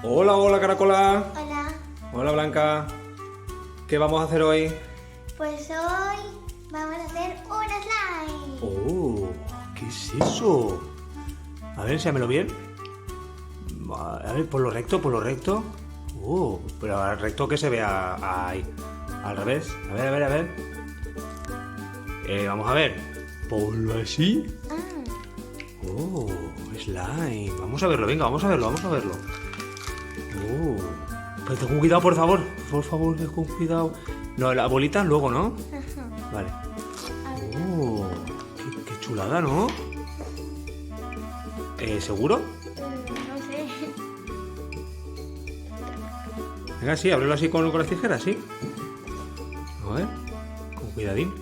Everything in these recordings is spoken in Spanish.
Hola, hola, Caracola. Hola, Hola, Blanca. ¿Qué vamos a hacer hoy? pues hoy vamos a hacer un slime. Oh, ¿qué es eso? A ver, enséamelo bien. A ver, por lo recto, por lo recto. Pero al recto que se vea ahí. Al revés. A ver, a ver, a ver. Vamos a ver. Ponlo así. Oh, slime. Vamos a verlo, venga, vamos a verlo, vamos a verlo. Pero ten cuidado, por favor. Por favor, con cuidado. No, la bolita luego, ¿no? Ajá. Vale. Qué chulada, ¿no? ¿Seguro? No sé. Venga, sí, ábrelo así con las tijeras, sí. A ver, con cuidadín.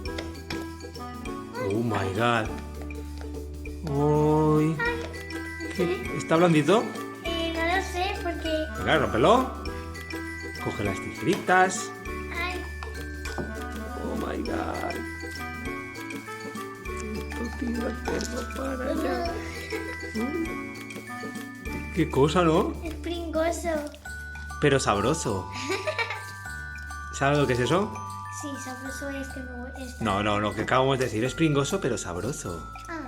Oh my god. Uy. ¿Está blandito? No lo sé porque... Venga, rómpelo. Coge las tijeritas. Ay, Oh my god. Esto tira el perro para allá. Qué cosa, ¿no? es pringoso. Pero sabroso. ¿Sabes lo que es eso? Sí, sabroso es que me gusta. No, no, lo que acabamos de decir es pringoso, pero sabroso. Ah,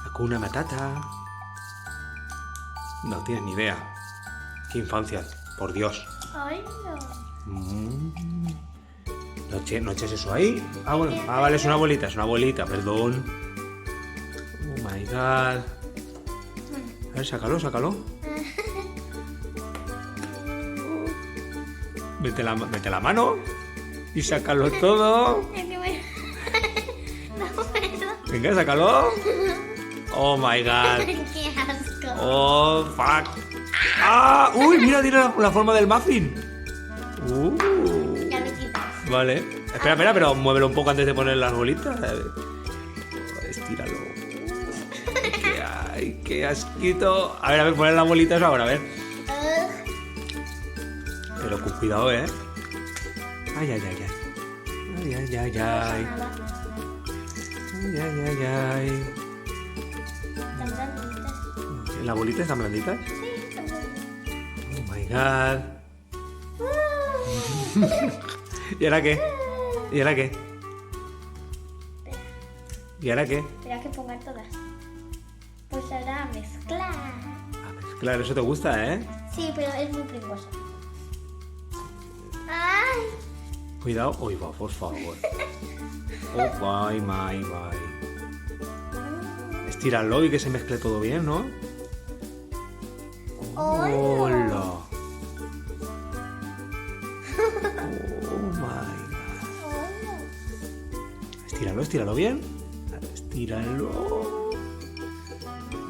Hakuna Matata. No tienes ni idea. Qué infancia, por Dios. ay no. No eches eso ahí. Ah, bueno. Ah, vale, es una bolita, perdón. Oh my god. A ver, sácalo, sácalo. Mete la mano y sácalo todo. Es que me... no puedo. Venga, sácalo. Oh my god. Qué asco. Oh, fuck. ¡Ah! ¡Uy! Mira, tiene la forma del muffin. Ya lo quitas. Vale. Espera, espera, pero muévelo un poco antes de poner las bolitas. A ver. Estíralo. ¡Ay, qué asquito! A ver, poner las bolitas ahora, a ver. Pero con cuidado, ¿eh? Ay, ay, ay, ay. Ay, ay, ay, ay. Nada. Ay, ay, ay, ay. Están blanditas. ¿Las bolitas están blanditas? Sí, están blanditas. Oh my god. ¿Y ahora qué? ¿Y ahora qué? ¿Y ahora qué? Espera que pongan todas. Pues ahora a mezclar. A mezclar, eso te gusta, ¿eh? Sí, pero es muy pringoso. ¡Ay! Cuidado. Uy, va, por favor. Oh, bye, my, bye. Estíralo y que se mezcle todo bien, ¿no? Hola. Oh, my God. Estíralo, estíralo bien. Estíralo.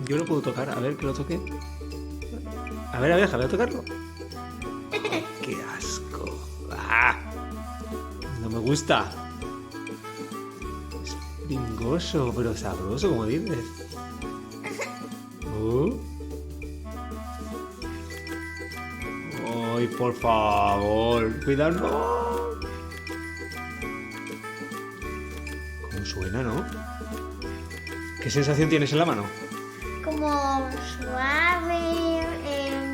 Yo lo puedo tocar, a ver que lo toque. A ver, déjame tocarlo. ¡Qué asco! ¡Ah! No me gusta. Es pringoso, pero sabroso, como dices. ¡Ay, por favor! ¡Cuidado! No. ¿Cómo suena, no? ¿Qué sensación tienes en la mano? Como suave,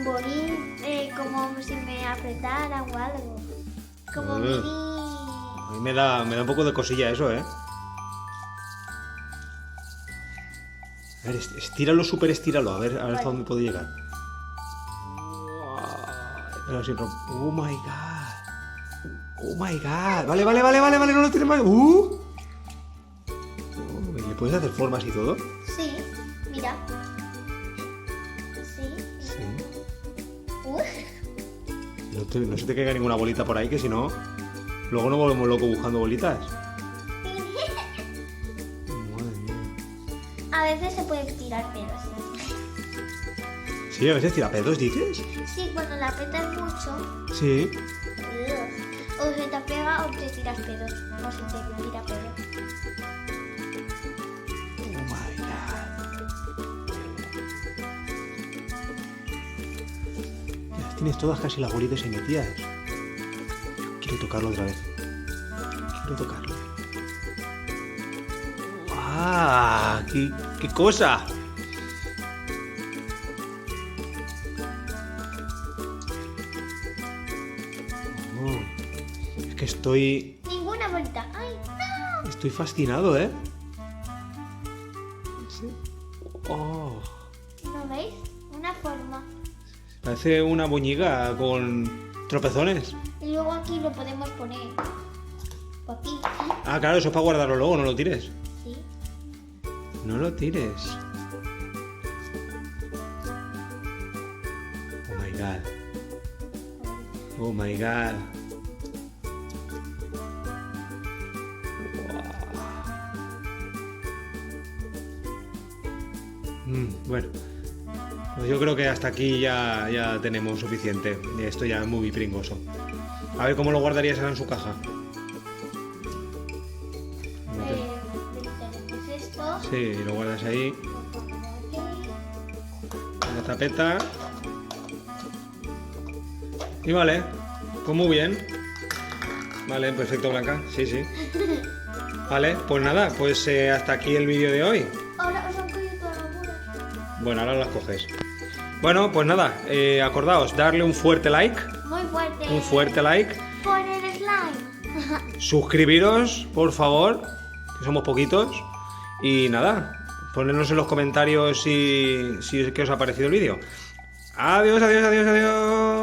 bonito, como si me apretara o algo. Como mini. A mí me da un poco de cosilla eso, ¿eh? A ver, estíralo, súper estíralo. A ver hasta dónde puede llegar. Pero sin oh my god. Oh my god. Vale, vale, vale, vale, vale. No lo tienes más. Oh, ¿le puedes hacer formas y todo? Sí, mira. Sí. Sí. No se te caiga ninguna bolita por ahí, que si no, luego nos volvemos locos buscando bolitas. Madre mía. A veces se puede tirar pedos. Sí, a veces tira pedos, ¿dices? Sí, cuando la apretas mucho. Sí. O se te pega o te tiras pedos. O se te tira pedo. Oh my god. Ya las tienes todas casi las bolitas ahí metidas. Quiero tocarlo otra vez. Quiero tocarlo. ¡Ah! ¡Qué cosa! que estoy Ninguna bolita. ¡Ay, no! Estoy fascinado, ¿eh? Sí. Oh, ¿No veis? Una forma. parece una boñiga con tropezones. Y luego aquí lo podemos poner. O aquí. Ah, claro, eso es para guardarlo luego, no lo tires. Sí. No lo tires. Oh my god. Oh my god. Bueno, pues yo creo que hasta aquí ya tenemos suficiente. Esto ya es muy pringoso. A ver cómo lo guardarías ahora en su caja. Tenemos esto. Sí, lo guardas ahí. Lo ponemos aquí. En la tapeta. Y vale, pues muy bien. Vale, perfecto, Blanca. Sí, sí. Vale, pues nada, pues hasta aquí el vídeo de hoy. Ahora os han cogido todas las bolas. Bueno, ahora las coges. Bueno, pues nada, acordaos, darle un fuerte like. Muy fuerte. Un fuerte like. Por el slime. Suscribiros, por favor, que somos poquitos. Y nada, ponednos en los comentarios si que os ha parecido el vídeo. Adiós, adiós, adiós, adiós.